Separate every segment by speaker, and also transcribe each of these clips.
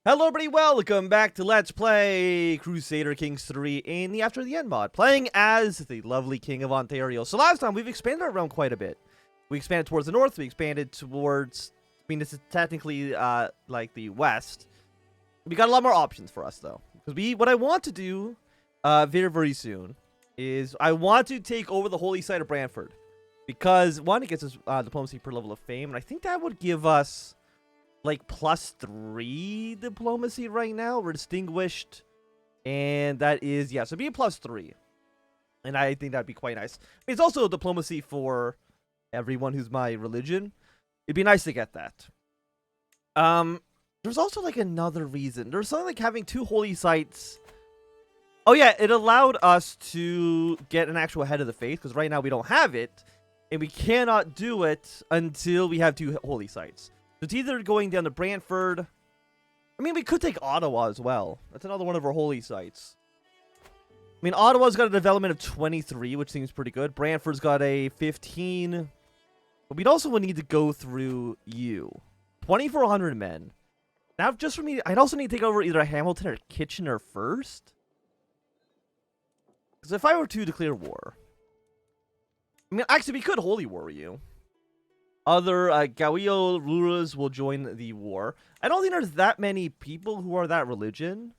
Speaker 1: Hello everybody, welcome back to Let's Play Crusader Kings III in the After the End mod, playing as the lovely King of Ontario. So last time, we've expanded our realm quite a bit. We expanded towards the north, we expanded towards, I mean, this is technically, like the west. We got a lot more options for us, though. Because what I want to do, very soon, is I want to take over the holy site of Brantford. Because, one, it gets us, diplomacy per level of fame, and I think that would give us like +3 diplomacy right now. We're distinguished, and that is, yeah, so be a +3, and I think that'd be quite nice. I mean, it's also diplomacy for everyone who's my religion. It'd be nice to get that. There's also like another reason. There's something like having 2 holy sites. Oh yeah, it allowed us to get an actual head of the faith, because right now we don't have it, and we cannot do it until we have 2 holy sites. So it's either going down to Brantford. I mean, we could take Ottawa as well. That's another one of our holy sites. I mean, Ottawa's got a development of 23, which seems pretty good. Brantford's got a 15. But we'd also need to go through you. 2,400 men. Now, just for me, I'd also need to take over either Hamilton or Kitchener first. Because if I were to declare war... I mean, actually, we could holy war you. Other Gawio rulers will join the war. I don't think there's that many people who are that religion.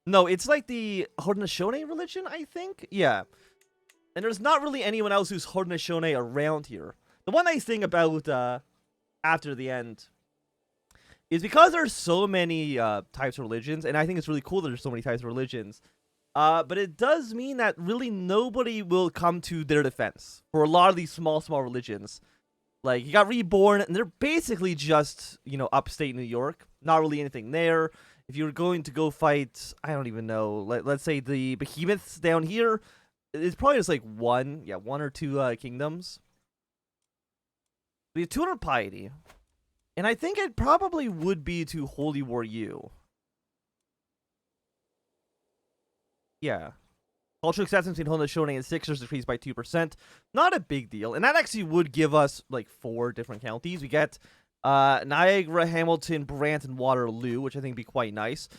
Speaker 1: No, it's like the Haudenosaunee religion, I think. Yeah. And there's not really anyone else who's Haudenosaunee around here. The one nice thing about After the End is because there's so many types of religions, and I think it's really cool that there's so many types of religions. But it does mean that really nobody will come to their defense for a lot of these small religions. Like, you got Reborn, and they're basically just, you know, upstate New York. Not really anything there. If you were going to go fight, I don't even know, let's say the behemoths down here, it's probably just like one or two kingdoms. We have 200 piety. And I think it probably would be to Holy War U. Yeah. Cultural acceptance in Haudenosaunee and Sixers decreased by 2%. Not a big deal. And that actually would give us like 4 different counties. We get Niagara, Hamilton, Brant, and Waterloo, which I think would be quite nice.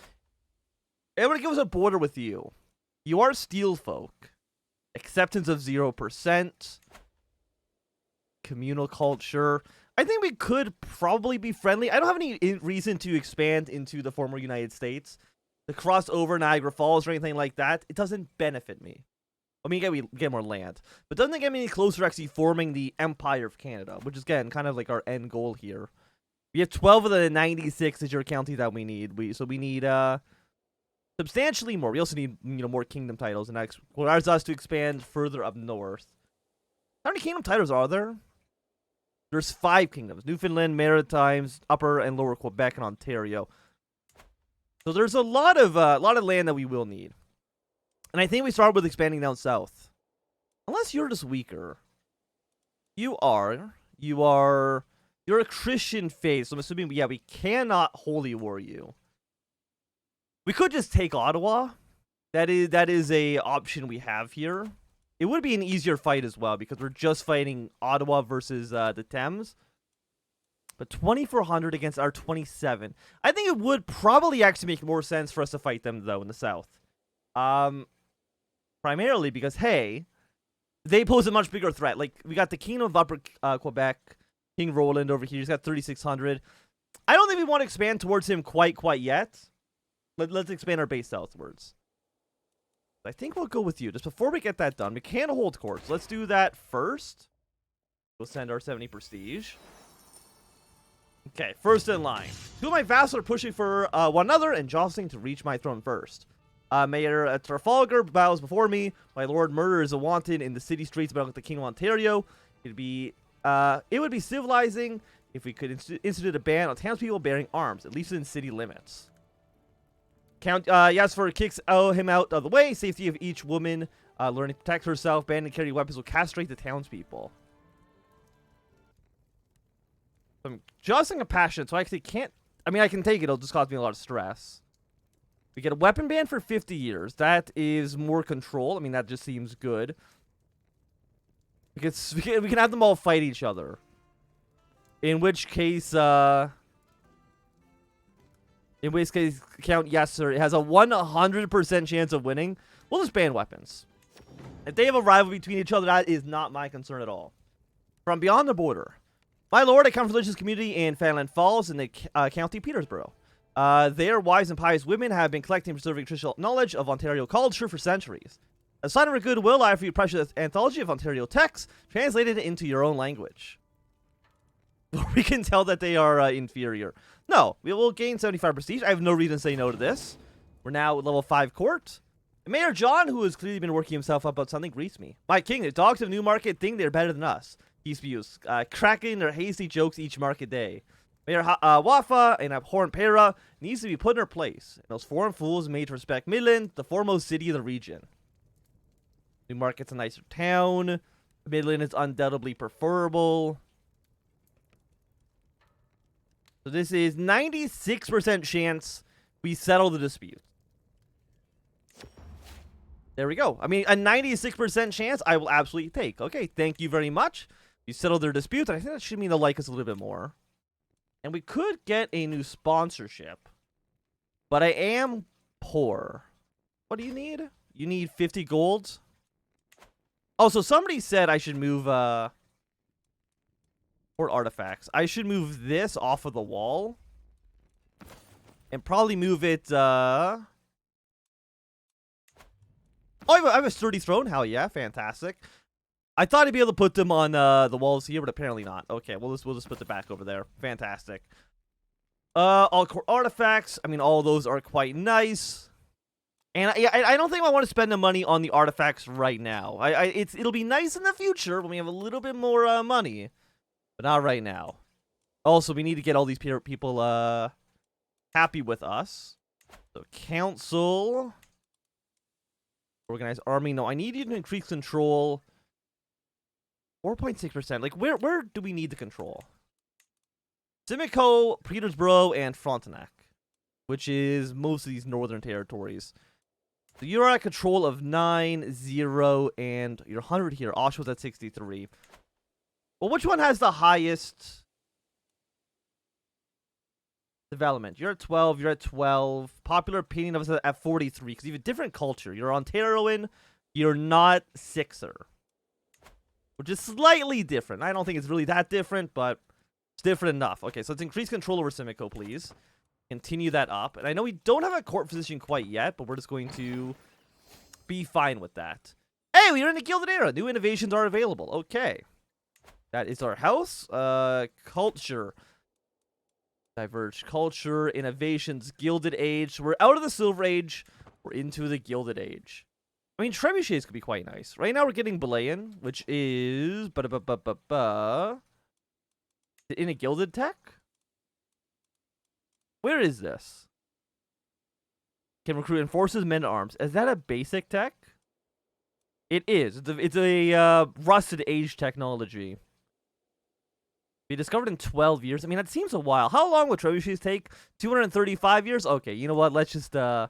Speaker 1: It would give us a border with you. You are steel folk. Acceptance of 0%. Communal culture. I think we could probably be friendly. I don't have any reason to expand into the former United States. To cross over Niagara Falls or anything like that, it doesn't benefit me. I mean, we get more land, but doesn't get me any closer to actually forming the Empire of Canada, which is, again, kind of like our end goal here. We have 12 of the 96 major counties that we need. So we need substantially more. We also need, you know, more kingdom titles, and that allows us to expand further up north. How many kingdom titles are there? There's 5 kingdoms: Newfoundland, Maritimes, Upper and Lower Quebec, and Ontario. So there's a lot of land that we will need. And I think we start with expanding down south. Unless you're just weaker. You're a Christian faith, so I'm assuming, yeah, we cannot holy war you. We could just take Ottawa. That is a option we have here. It would be an easier fight as well, because we're just fighting Ottawa versus the Thames. But 2,400 against our 27. I think it would probably actually make more sense for us to fight them, though, in the south. Primarily because, hey, they pose a much bigger threat. Like, we got the Kingdom of Upper Quebec, King Roland over here. He's got 3,600. I don't think we want to expand towards him quite yet. Let's expand our base southwards. I think we'll go with you. Just before we get that done, we can hold courts. Let's do that first. We'll send our 70 prestige. Okay, first in line. 2 of my vassals are pushing for one another and jostling to reach my throne first. Mayor Trafalgar bows before me. My lord Murder is a wanted in the city streets about the King of Ontario. It would be civilizing if we could institute a ban on townspeople bearing arms, at least in city limits. Yasfer kicks him out of the way. Safety of each woman learning to protect herself, ban and carry weapons will castrate the townspeople. I'm jostling a passion, so I actually can't... I mean, I can take it. It'll just cause me a lot of stress. We get a weapon ban for 50 years. That is more control. I mean, that just seems good. Because we can have them all fight each other. In which case, In which case, count, yes, sir. It has a 100% chance of winning. We'll just ban weapons. If they have a rival between each other, that is not my concern at all. From beyond the border. My lord, I come from a religious community in Fanland Falls in the county Peterborough. Their wise and pious women have been collecting and preserving traditional knowledge of Ontario culture for centuries. As a sign of our goodwill, I offer you a precious anthology of Ontario texts translated into your own language. We can tell that they are inferior. No, we will gain 75 prestige. I have no reason to say no to this. We're now at level 5 court. And Mayor John, who has clearly been working himself up about something, greets me. My king, the dogs of Newmarket think they're better than us. He spews, cracking their hasty jokes each market day. Mayor Wafa, an abhorrent para, needs to be put in her place. And those foreign fools made to respect Midland, the foremost city of the region. Newmarket's a nicer town. Midland is undoubtedly preferable. So this is 96% chance we settle the dispute. There we go. I mean, a 96% chance I will absolutely take. Okay, thank you very much. You settled their dispute, and I think that should mean they'll like us a little bit more. And we could get a new sponsorship. But I am poor. What do you need? You need 50 gold? Oh, so somebody said I should move, or artifacts. I should move this off of the wall. And probably move it, Oh, I have a sturdy throne? Hell yeah, fantastic. I thought I'd be able to put them on the walls here, but apparently not. Okay, we'll just put it back over there. Fantastic. All core artifacts. I mean, all those are quite nice. And I don't think I want to spend the money on the artifacts right now. It'll be nice in the future when we have a little bit more money. But not right now. Also, we need to get all these people happy with us. So, council. Organized army. No, I need you to increase control. 4.6%. Like, where do we need the control? Simcoe, Peterborough, and Frontenac. Which is most of these northern territories. So you're at control of 9, 0, and you're 100 here. Oshawa's at 63. Well, which one has the highest development? You're at 12. You're at 12. Popular opinion of us at 43. Because you have a different culture. You're Ontarioan. You're not Sixer. Which is slightly different. I don't think it's really that different, but it's different enough. Okay, so let's increase control over Simcoe, please. Continue that up. And I know we don't have a court physician quite yet, but we're just going to be fine with that. Hey, we're in the Gilded Era. New innovations are available. Okay. That is our house. Culture. Diverged culture. Innovations. Gilded Age. We're out of the Silver Age. We're into the Gilded Age. I mean, trebuchets could be quite nice. Right now we're getting Belayan, which is... in a Gilded Tech? Where is this? Can recruit enforcers, men at arms. Is that a basic tech? It is. It's a rusted age technology. Be discovered in 12 years. I mean, that seems a while. How long would trebuchets take? 235 years? Okay, you know what? Let's just yeah,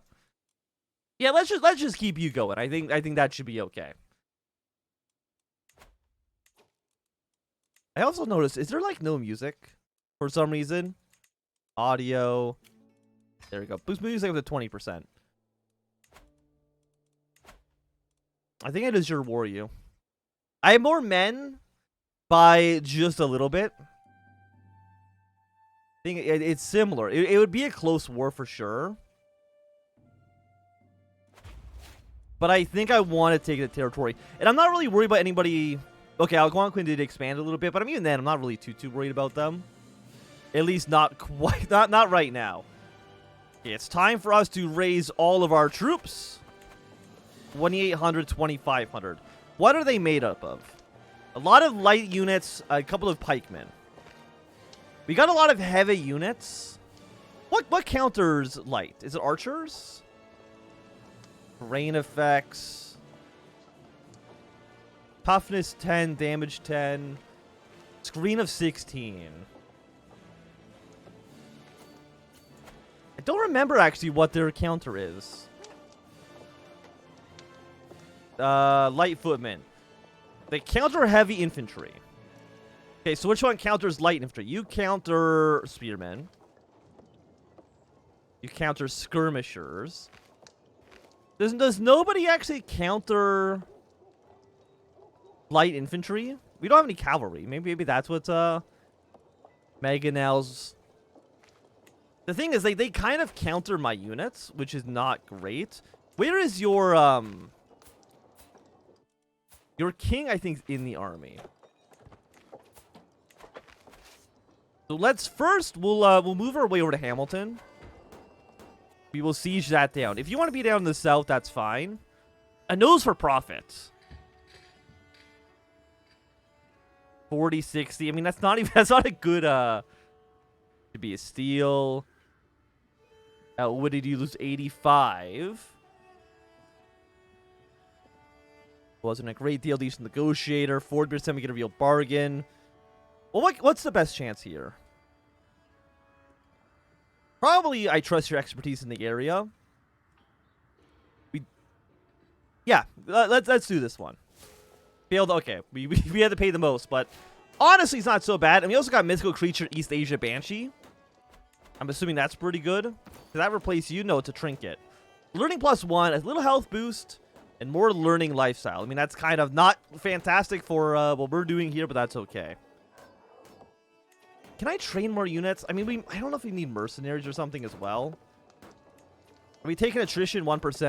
Speaker 1: let's just keep you going. I think that should be okay. I also noticed, is there like no music for some reason? Audio. There we go. Boost music up to 20%. I think I just should reward you. I have more men by just a little bit. I think it's similar. It would be a close war for sure. But I think I want to take the territory. And I'm not really worried about anybody... Okay, Algonquin did expand a little bit, but I mean, even then, I'm not really too worried about them. At least not quite... Not right now. Okay, it's time for us to raise all of our troops. 2,800, 2,500. What are they made up of? A lot of light units, a couple of pikemen. We got a lot of heavy units. What counters light? Is it archers? Rain effects. Toughness 10, damage 10. Screen of 16. I don't remember actually what their counter is. Light footmen. They counter heavy infantry. Okay, so which one counters light infantry? You counter spearmen. You counter skirmishers. Does nobody actually counter light infantry? We don't have any cavalry. Maybe that's what Mangonel's... The thing is, they kind of counter my units, which is not great. Where is your king, I think, in the army. So let's first, we'll move our way over to Hamilton. We will siege that down. If you want to be down in the south, that's fine. A nose for profit. 40, 60. I mean, that's not even, that's not a good, to be a steal. What did you lose? 85. Wasn't a great deal. Decent negotiator. 40% we get a real bargain. Well, what's the best chance here? Probably I trust your expertise in the area. Yeah, let's do this one. Failed. Okay, we had to pay the most, but honestly, it's not so bad. And we also got mythical creature East Asia Banshee. I'm assuming that's pretty good. Does that replace you? No, it's a trinket. Learning +1, a little health boost, and more learning lifestyle. I mean, that's kind of not fantastic for what we're doing here, but that's okay. Can I train more units? I mean, I don't know if we need mercenaries or something as well. Are we taking attrition 1%? I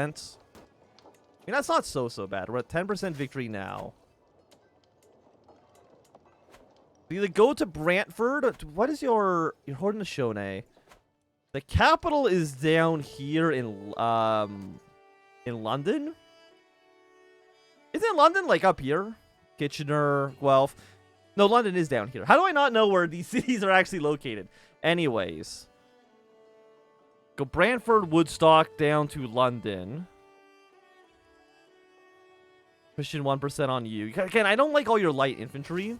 Speaker 1: mean, that's not so bad. We're at 10% victory now. We either go to Brantford. What is your Haudenosaunee? The capital is down here in London. Isn't London like up here? Kitchener, Guelph. No, London is down here. How do I not know where these cities are actually located? Anyways. Go Brantford, Woodstock, down to London. Christian 1% on you. Again, I don't like all your light infantry.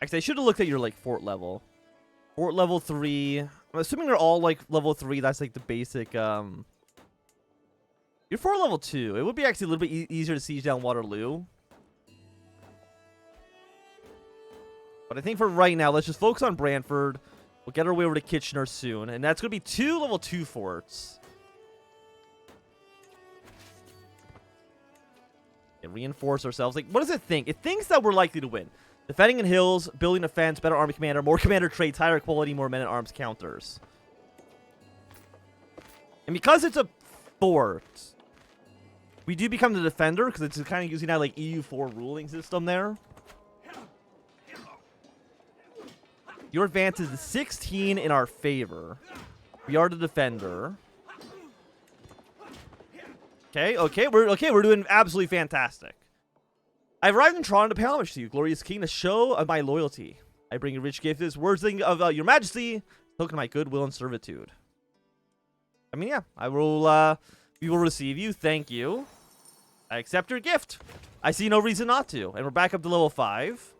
Speaker 1: Actually, I should have looked at your, like, fort level. Fort level 3. I'm assuming they're all, like, level 3. That's, like, the basic, You're fort level 2. It would be actually a little bit easier to siege down Waterloo. But I think for right now, let's just focus on Brantford. We'll get our way over to Kitchener soon. And that's going to be 2 level 2 forts. And reinforce ourselves. Like, what does it think? It thinks that we're likely to win. Defending in hills, building defense, better army commander, more commander traits, higher quality, more men-at-arms counters. And because it's a fort, we do become the defender, because it's kind of using that, like, EU4 ruling system there. Your advance is 16 in our favor. We are the defender. Okay, we're doing absolutely fantastic. I've arrived in Toronto to pay homage to you, glorious king, to show of my loyalty. I bring a rich gift. This words of your majesty, token of my goodwill and servitude. I mean, yeah, we will receive you. Thank you. I accept your gift. I see no reason not to. And we're back up to level 5.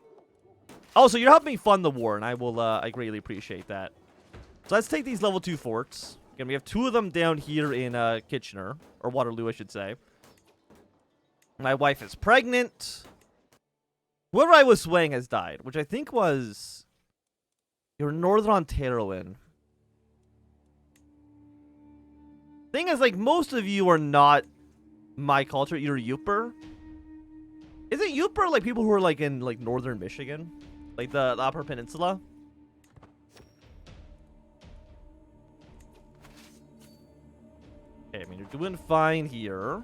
Speaker 1: Also, you're helping me fund the war, and I greatly appreciate that. So let's take these level 2 forts. Again, we have 2 of them down here in Kitchener, or Waterloo, I should say. My wife is pregnant. Whoever I was swaying has died, which I think was your Northern Ontarioan. Thing is, like, most of you are not my culture. You're Yooper. Isn't Yooper like people who are like in like northern Michigan? Like the Upper Peninsula? Okay, I mean, you're doing fine here.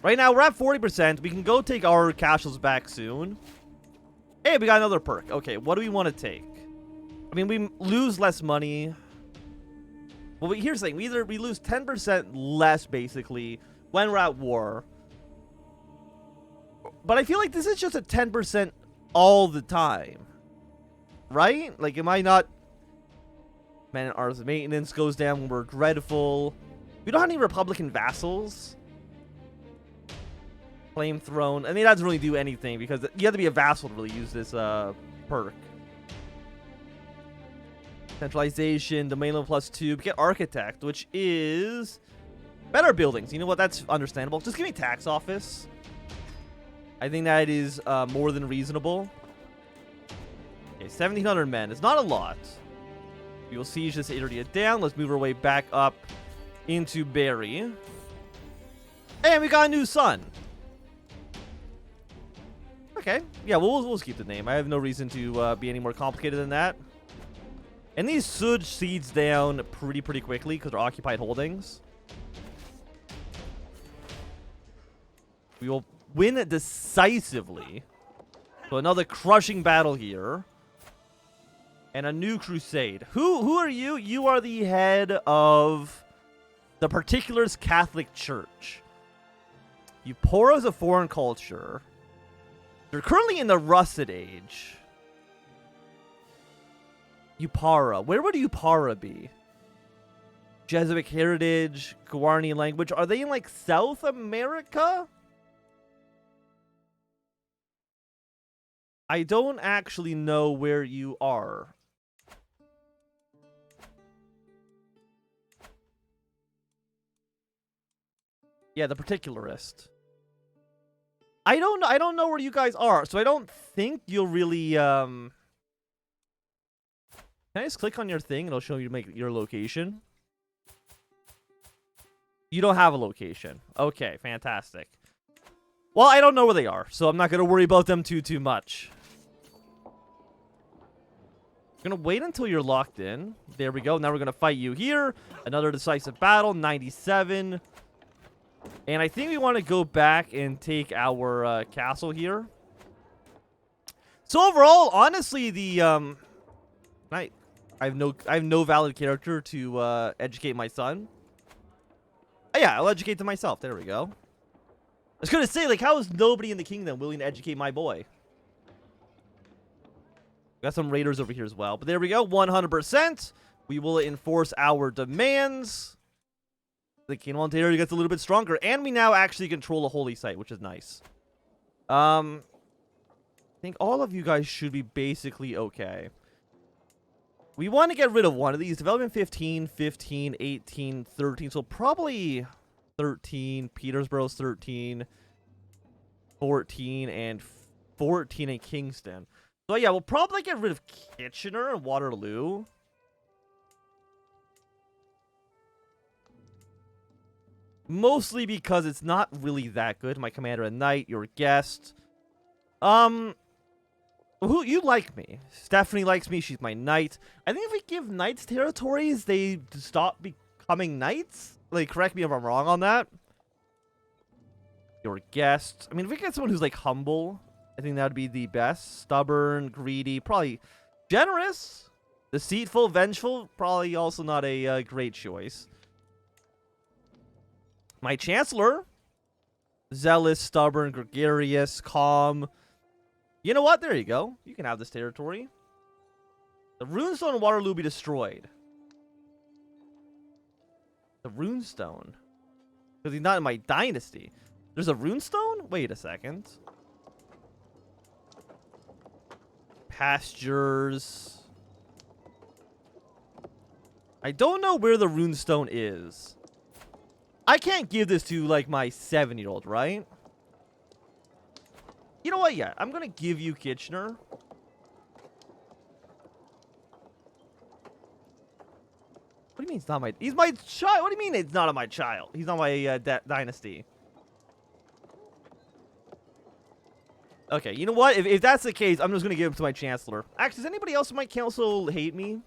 Speaker 1: Right now, we're at 40%. We can go take our castles back soon. Hey, we got another perk. Okay, what do we want to take? I mean, we lose less money. Well, here's the thing. We lose 10% less, basically, when we're at war. But I feel like this is just a 10% all the time. Right? Like, am I not... Man, our maintenance goes down when we're dreadful. We don't have any Republican vassals. Flame Throne. I mean, that doesn't really do anything because you have to be a vassal to really use this perk. Centralization, domain level +2. We get Architect, which is better buildings. You know what? That's understandable. Just give me Tax Office. I think that is more than reasonable. Okay, 1,700 men. It's not a lot. We will siege this area down. Let's move our way back up into Barry. And we got a new son. Okay. Yeah, we'll keep the name. I have no reason to be any more complicated than that. And these should siege down pretty quickly because they're occupied holdings. We will win decisively. So another crushing battle here. And a new crusade. Who are you? You are the head of the Particulars Catholic Church. Upora is a foreign culture. They're currently in the Rusted Age. Upara. Where would Upara be? Jesuit heritage, Guarani language. Are they in like South America? I don't actually know where you are. Yeah, the Particularist. I don't know where you guys are, so I don't think you'll really Can I just click on your thing and it'll show you your location? You don't have a location. Okay, fantastic. Well, I don't know where they are, so I'm not going to worry about them too much. I'm going to wait until you're locked in. There we go. Now we're going to fight you here. Another decisive battle, 97. And I think we want to go back and take our castle here. So overall, honestly, the I have no valid character to educate my son. Oh, yeah, I'll educate them myself. There we go. I was gonna say, like, how is nobody in the kingdom willing to educate my boy? Got some raiders over here as well. But there we go, 100%. We will enforce our demands. The King of Ontario gets a little bit stronger. And we now actually control a holy site, which is nice. I think all of you guys should be basically okay. We want to get rid of one of these. Development 15, 15, 18, 13. So probably 13. Petersborough's 13. 14 and 14 in Kingston. So yeah, we'll probably get rid of Kitchener and Waterloo. Mostly because it's not really that good. My commander at night, your guest. Who you like me? Stephanie likes me. She's my knight. I think if we give knights territories, they stop becoming knights. Like, correct me if I'm wrong on that. Your guest. I mean, if we get someone who's like humble, I think that would be the best. Stubborn, greedy, probably generous, deceitful, vengeful. Probably also not a great choice. My chancellor. Zealous, stubborn, gregarious, calm. You know what? There you go. You can have this territory. The runestone in Waterloo be destroyed. The runestone? Because he's not in my dynasty. There's a runestone? Wait a second. Pastures. I don't know where the runestone is. I can't give this to, like, my 7-year-old, right? You know what? Yeah, I'm going to give you Kitchener. What do you mean it's not my... He's my child. What do you mean it's not my child? He's not my dynasty. Okay, you know what? If that's the case, I'm just going to give it to my chancellor. Actually, does anybody else in my council hate me?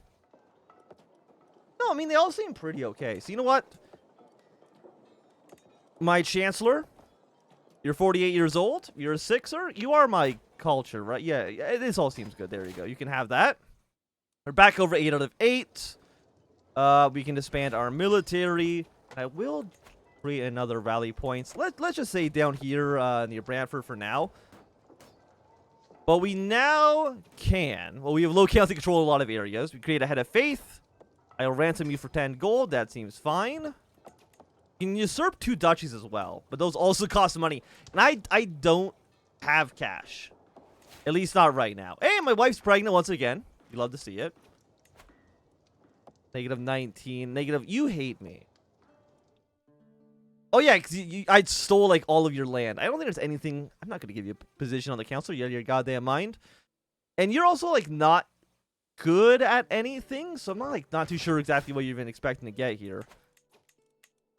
Speaker 1: No, I mean, they all seem pretty okay. So you know what? My chancellor... You're 48 years old. You're a 6er. You are my culture, right? Yeah, this all seems good. There you go. You can have that. We're back over 8 out of 8. We can disband our military. I will create another rally points. Let's just say down here near Brantford for now. But we now can. Well, we have low council control a lot of areas. We create a head of faith. I'll ransom you for 10 gold. That seems fine. You can usurp 2 duchies as well, but those also cost money. And I don't have cash. At least not right now. Hey, my wife's pregnant once again. You love to see it. Negative 19. Negative. You hate me. Oh, yeah, because I stole, like, all of your land. I don't think there's anything... I'm not going to give you a position on the council. You have your goddamn mind. And you're also, like, not good at anything, so I'm not too sure exactly what you're even expecting to get here.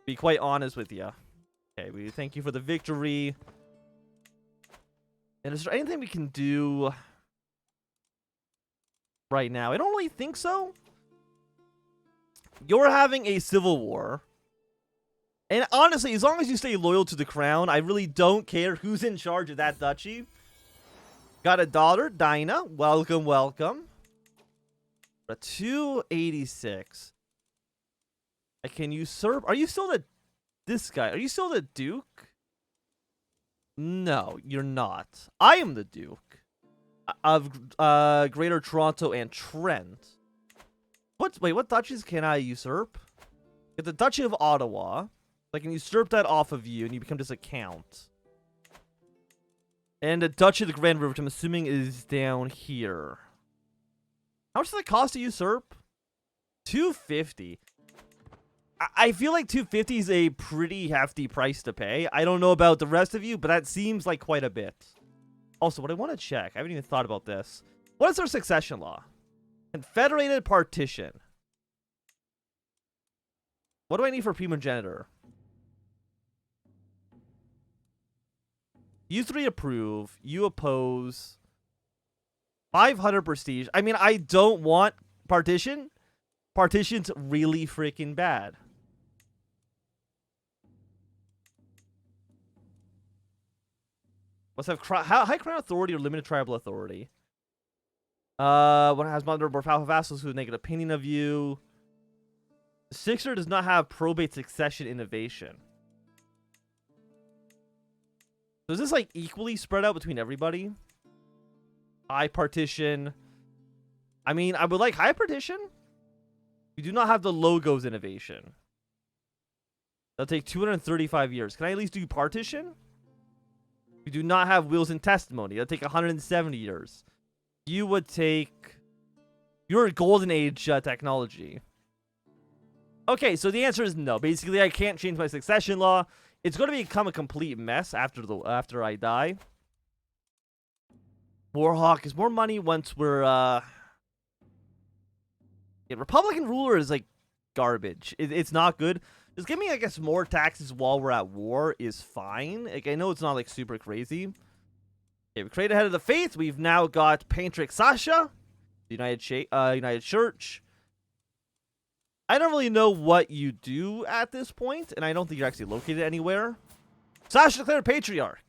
Speaker 1: Be quite honest with you. Okay, we thank you for the victory. And is there anything we can do right now? I don't really think so. You're having a civil war. And honestly, as long as you stay loyal to the crown, I really don't care who's in charge of that duchy. Got a daughter, Dinah. Welcome, welcome. A 286. I can usurp. Are you still this guy? Are you still the Duke? No, you're not. I am the Duke of Greater Toronto and Trent. Wait, what duchies can I usurp? Get the Duchy of Ottawa. I can usurp that off of you, and you become just a count. And the Duchy of the Grand River, which I'm assuming is down here. How much does it cost to usurp? 250. I feel like 250 is a pretty hefty price to pay. I don't know about the rest of you, but that seems like quite a bit. Also, what I want to check, I haven't even thought about this. What is our succession law? Confederated partition. What do I need for primogenitor? You 3 approve. You oppose. 500 prestige. I mean, I don't want partition. Partition's really freaking bad. Let's have high crown authority or limited tribal authority. One has more powerful vassals who have a negative opinion of you. Sixer does not have probate succession innovation. So is this like equally spread out between everybody? High partition. I mean, I would like high partition. We do not have the logos innovation. That'll take 235 years. Can I at least do partition? We do not have wills and testimony. That'll take 170 years. You would take your golden age technology. Okay, so the answer is no. Basically, I can't change my succession law. It's going to become a complete mess after I die. Warhawk is more money once we're yeah, Republican ruler is like garbage. It's not good. Just give me, I guess, more taxes while we're at war is fine. Like, I know it's not like super crazy. Okay, we created Head of the Faith. We've now got Patrick Sasha, the United Church. I don't really know what you do at this point, and I don't think you're actually located anywhere. Sasha declared Patriarch.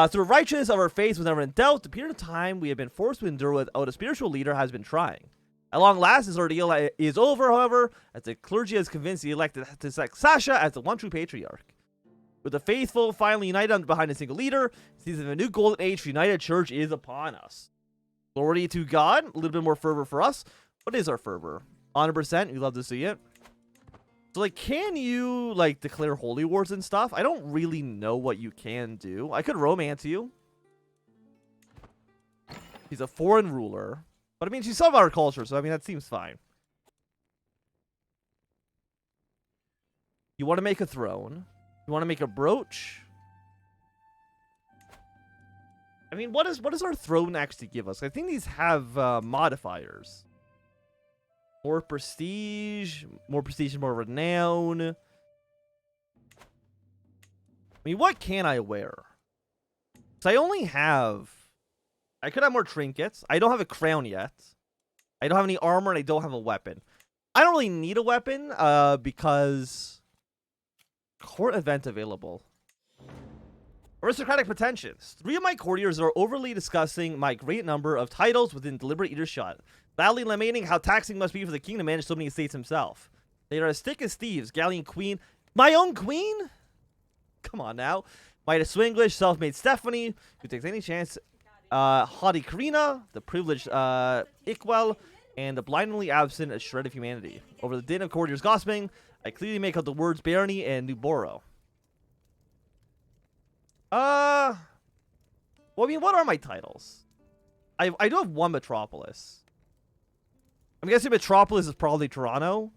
Speaker 1: Through righteousness of our faith was never in doubt. The period of time we have been forced to endure without a spiritual leader has been trying. At long last, this ordeal is over, however, as the clergy has convinced the elected to select Sasha as the one true patriarch. With the faithful finally united behind a single leader, it seems that a new golden age for United Church is upon us. Glory to God. A little bit more fervor for us. What is our fervor? 100%. We love to see it. So, like, can you, like, declare holy wars and stuff? I don't really know what you can do. I could romance you. He's a foreign ruler. But, I mean, she's some of our culture, so, I mean, that seems fine. You want to make a throne. You want to make a brooch. I mean, what does our throne actually give us? I think these have modifiers. More prestige, more renown. I mean, what can I wear? So I only have... I could have more trinkets. I don't have a crown yet. I don't have any armor, and I don't have a weapon. I don't really need a weapon, because... Court event available. Aristocratic pretensions. 3 of my courtiers are overly discussing my great number of titles within deliberate earshot, loudly lamenting how taxing must be for the king to manage so many estates himself. They are as thick as thieves. Galleon queen. My own queen? Come on now. Midas Swinglish, self-made Stephanie, who takes any chance. Haughty Karina, the privileged Ickwell, and the blindingly absent a shred of humanity. Over the din of courtiers gossiping, I clearly make out the words Barony and Newborough. Well, I mean, what are my titles? I do have one metropolis. I'm guessing metropolis is probably Toronto.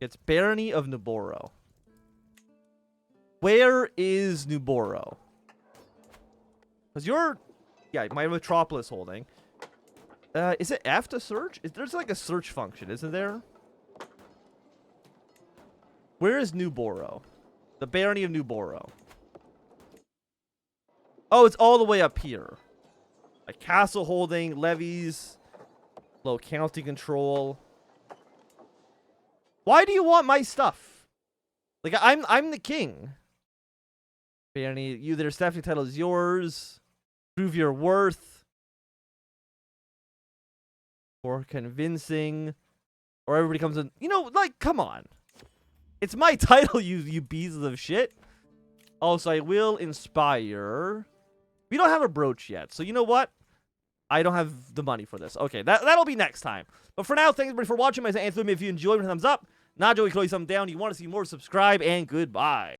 Speaker 1: It's Barony of Newborough. Where is Newborough? Because you're... Yeah, my metropolis holding. Is it F to search? There's like a search function, isn't there? Where is New Borough? The Barony of New Borough. Oh, it's all the way up here. Like castle holding, levies, low county control. Why do you want my stuff? Like I'm the king. Barony, their staffing title is yours. Prove your worth. Or convincing. Or everybody comes in. You know, like, come on. It's my title, you pieces of shit. Also, I will inspire. We don't have a brooch yet. So you know what? I don't have the money for this. Okay, that'll be next time. But for now, thanks everybody for watching. My name is Anthnwam. If you enjoyed, thumbs up. Not Joey, throw you something down. You want to see more, subscribe, and goodbye.